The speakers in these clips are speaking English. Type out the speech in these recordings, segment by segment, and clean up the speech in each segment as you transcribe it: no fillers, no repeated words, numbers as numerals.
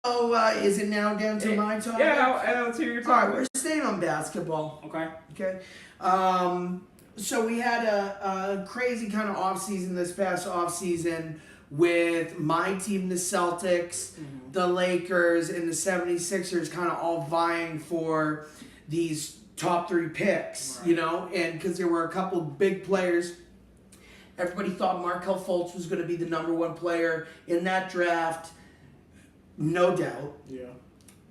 So, is it now down to my topic? Yeah, let's hear your All right, topic. we're staying on basketball. Okay. So we had a crazy kind of offseason this past offseason with my team, the Celtics, the Lakers, and the 76ers kind of all vying for these top 3 picks, right. you know, and because there were a couple big players. Everybody thought Markelle Fultz was going to be the number 1 player in that draft. No doubt. Yeah.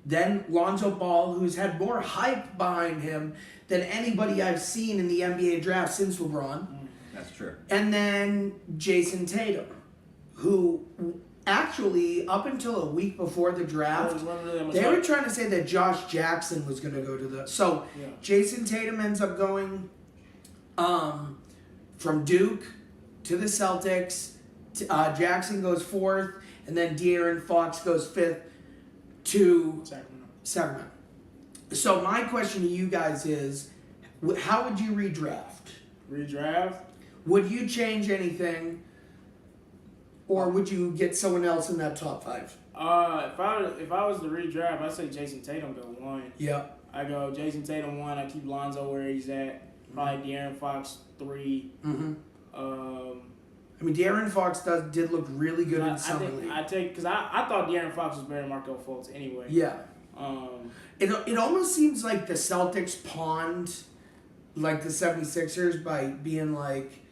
Then Lonzo Ball, who's had more hype behind him than anybody I've seen in the NBA draft since LeBron. That's true. And then Jason Tatum, who actually, up until a week before the draft, they were trying to say that Josh Jackson was going to go to the... So, yeah. Jason Tatum ends up going from Duke to the Celtics. Jackson goes 4th. And then De'Aaron Fox goes 5th to Sacramento. So my question to you guys is, how would you redraft? Redraft? Would you change anything, or would you get someone else in that top 5? If I was to redraft, I'd say Jason Tatum go 1. Yeah. I go Jason Tatum 1. I keep Lonzo where he's at. Probably De'Aaron Fox 3. I mean, De'Aaron Fox did look really good in summer league. Because I thought De'Aaron Fox was better than Markelle Fultz anyway. Yeah. It almost seems like the Celtics pawned like the 76ers by being like,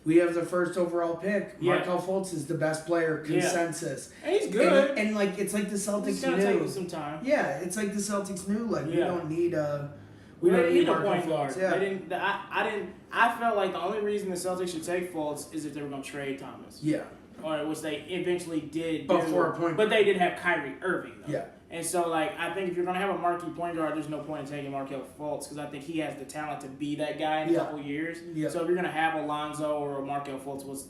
we have the first overall pick. Yeah. Markelle Fultz is the best player, consensus. And he's good. And like, it's like the Celtics It's gonna knew. take some time. Yeah, it's like the Celtics knew. Like, we don't need a... We don't need a Markelle point guard. Fultz, yeah. I felt like the only reason the Celtics should take Fultz is if they were going to trade Thomas. Yeah. Or which they eventually did. But for a point. But they did have Kyrie Irving, though. Yeah. And so, like, I think if you're going to have a marquee point guard, there's no point in taking Markelle Fultz because I think he has the talent to be that guy in a couple years. Yeah. So if you're going to have Alonzo or a Markelle Fultz,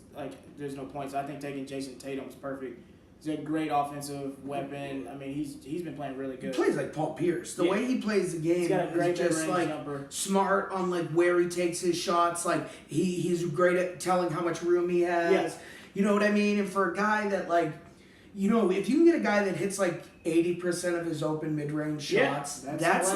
there's no point. So I think taking Jason Tatum is perfect. He's a great offensive weapon. I mean, he's been playing really good. He plays like Paul Pierce. The way he plays the game is just like jumper. Smart on like where he takes his shots. Like he's great at telling how much room he has. Yes. You know what I mean? And for a guy that like, you know, if you can get a guy that hits like 80% of his open mid-range shots, that's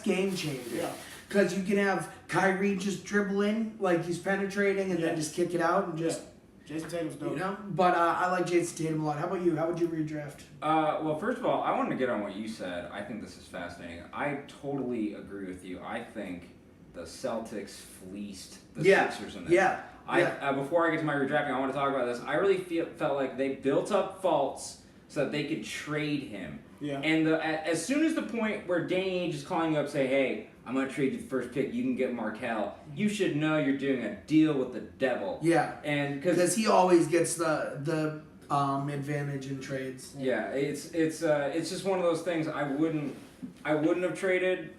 game changer. Yeah. Because you can have Kyrie just dribble in like he's penetrating and then just kick it out and just. Jason Tatum's dope. You know? But I like Jason Tatum a lot. How about you? How would you redraft? Well, first of all, I wanted to get on what you said. I think this is fascinating. I totally agree with you. I think the Celtics fleeced the Sixers in this. Yeah. Before I get to my redrafting, I want to talk about this. I really felt like they built up Fultz so that they could trade him. Yeah. And as soon as the point where Danny Ainge is calling you up, say, hey, I'm going to trade you the first pick. You can get Markelle. You should know you're doing a deal with the devil. Yeah. And because he always gets the advantage in trades. Yeah, it's just one of those things. I wouldn't have traded.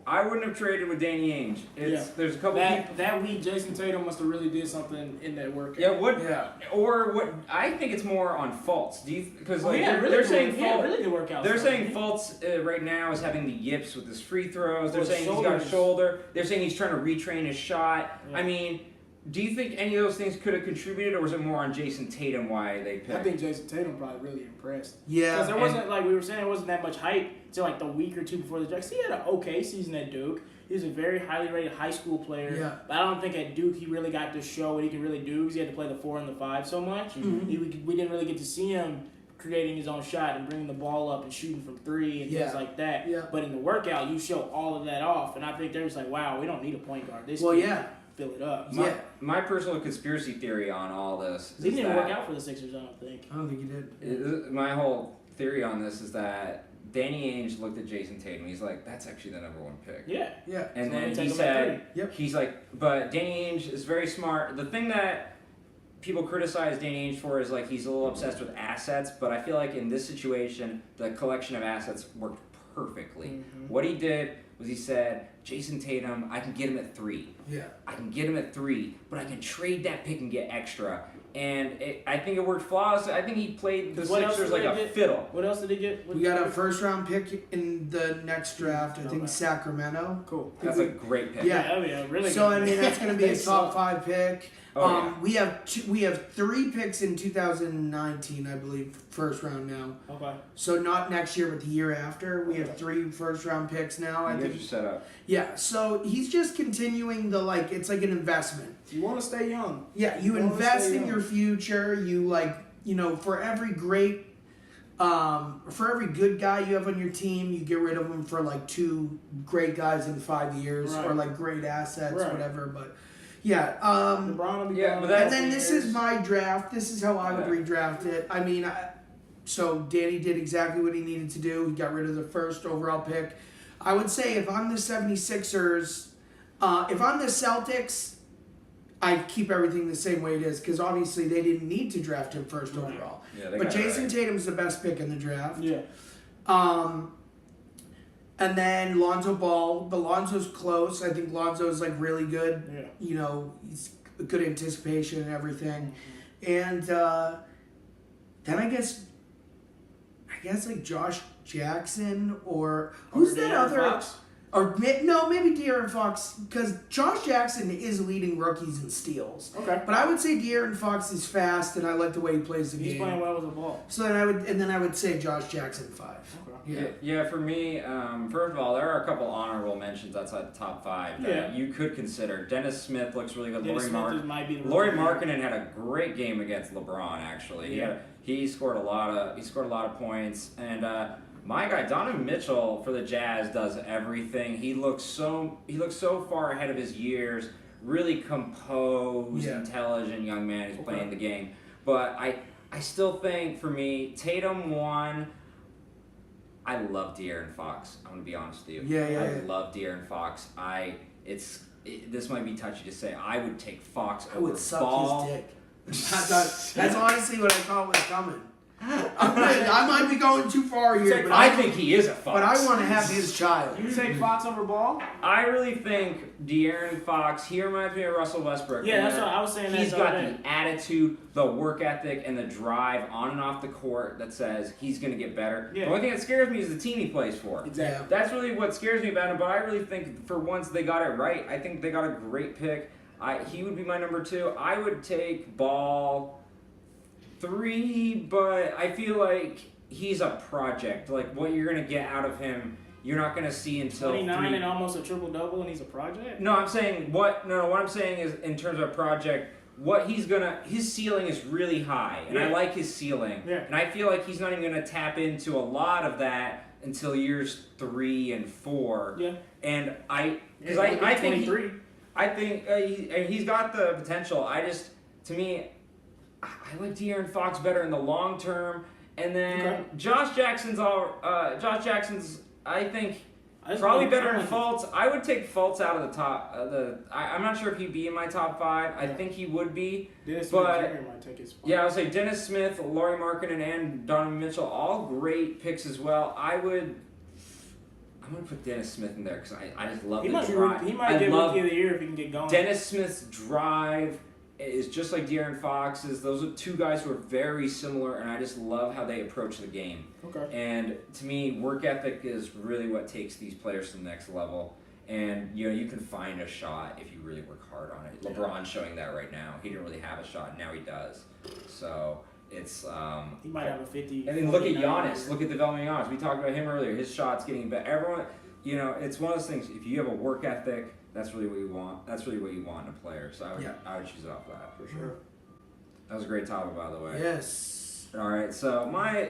I wouldn't have traded with Danny Ainge. There's a couple people that week. Jason Tatum must have really did something in that workout. Yeah. Or what? I think it's more on Fultz. Because they're saying Fultz right now is having the yips with his free throws. They're saying he's got a shoulders. shoulder. They're saying he's trying to retrain his shot. Yeah. I mean, do you think any of those things could have contributed, or was it more on Jason Tatum why they picked? I think Jason Tatum probably really impressed. Yeah. Because there wasn't, like we were saying, there wasn't that much hype until like the week or two before the draft. He had an okay season at Duke. He was a very highly rated high school player. Yeah. But I don't think at Duke he really got to show what he can really do because he had to play the 4 and the 5 so much. Mm-hmm. We didn't really get to see him creating his own shot and bringing the ball up and shooting from 3 and things like that. Yeah. But in the workout, you show all of that off. And I think they're just like, wow, we don't need a point guard. Fill it up. My personal conspiracy theory on all this is he didn't that work out for the Sixers, I don't think. I don't think he did. My whole theory on this is that Danny Ainge looked at Jason Tatum. He's like, that's actually the number 1 pick. Yeah. Yeah. And So then take he him at said, 3. he's like, but Danny Ainge is very smart. The thing that people criticize Danny Ainge for is like he's a little obsessed with assets, but I feel like in this situation, the collection of assets worked perfectly. Mm-hmm. What he did was he said, Jason Tatum, I can get him at 3. Yeah. I can get him at 3, but I can trade that pick and get extra. And I think it worked flawlessly. I think he played the Sixers like a fiddle. What else did he get? We got a first-round pick in the next draft. I think Sacramento. Cool. That's a great pick. Yeah. Really So, good. I mean, that's going to be a top 5 pick. We have 3 picks in 2019, I believe, first round now. Okay. So not next year, but the year after. We have 3 first round picks now. You guys are set up. Yeah, so he's just continuing the it's like an investment. You want to stay young. Yeah, you invest in your future. You for every great, for every good guy you have on your team, you get rid of them for 2 great guys in 5 years, Right. or great assets, Right. whatever. But yeah, LeBron will be gone. but and then this is my draft. This is how I would redraft it. I mean, so Danny did exactly what he needed to do. He got rid of the first overall pick. I would say if I'm the 76ers, if I'm the Celtics, I keep everything the same way it is, because obviously they didn't need to draft him first overall. Yeah, they but got it Jason right. Tatum's the best pick in the draft. Yeah. And then Lonzo Ball. But Lonzo's close. I think Lonzo's really good. Yeah. He's good anticipation and everything. And then I guess Josh Jackson or who's that De'Aaron other? Fox? Or no, maybe De'Aaron Fox, because Josh Jackson is leading rookies in steals. Okay. But I would say De'Aaron Fox is fast, and I like the way he plays the He's game. playing well with the ball. So then I would say Josh Jackson 5. Okay. Yeah, for me, first of all, there are a couple honorable mentions outside the top 5 that you could consider. Dennis Smith looks really good. Dennis Smith might be the Lauri rookie. Markkanen had a great game against LeBron. Actually, Yeah. he scored a lot of points, and my guy Donovan Mitchell for the Jazz does everything. He looks so far ahead of his years. Really composed, intelligent young man who's playing the game. But I still think for me, Tatum 1. I love De'Aaron Fox. I'm gonna be honest with you. I love De'Aaron Fox. This might be touchy to say. I would take Fox over I would suck Ball. his dick. That's honestly what I thought was coming. I might be going too far here, but I think he is a Fox. But I want to have his child. You take Fox over Ball? I really think De'Aaron Fox, he reminds me of Russell Westbrook. Yeah, that's what I was saying. He's got the attitude, the work ethic, and the drive on and off the court that says he's going to get better. Yeah. The only thing that scares me is the team he plays for. Exactly. That's really what scares me about him, but I really think for once they got it right. I think they got a great pick. He would be my number 2. I would take Ball 3, but I feel like he's a project. What you're going to get out of him, you're not going to see until 29 and almost a triple-double, and he's a project? No, I'm saying what I'm saying is in terms of a project, his ceiling is really high, and I like his ceiling. Yeah. And I feel like he's not even going to tap into a lot of that until years 3 and 4. Yeah. And I think he's got the potential. To me, I like De'Aaron Fox better in the long term, and then Josh Jackson's I think probably better than Fultz. I would take Fultz out of the top. I'm not sure if he'd be in my top 5. I think he would be. Dennis Smith Jr. might take his spot. Yeah, I would say Dennis Smith, Lauri Markkanen, and Donovan Mitchell, all great picks as well. I'm going to put Dennis Smith in there because I just love the drive. He might get Rookie of the Year if he can get going. Dennis Smith's drive is just like De'Aaron Fox's. Those are 2 guys who are very similar, and I just love how they approach the game. Okay. And to me, work ethic is really what takes these players to the next level. And you can find a shot if you really work hard on it. LeBron's showing that right now. He didn't really have a shot, now he does. So it's he might have a 50. And then look at Giannis. Look at the development of Giannis. We talked about him earlier. His shot's getting better. Everyone, it's one of those things. If you have a work ethic, that's really what you want. That's really what you want in a player. So I would choose it off that for sure. That was a great topic, by the way. Yes. All right. So my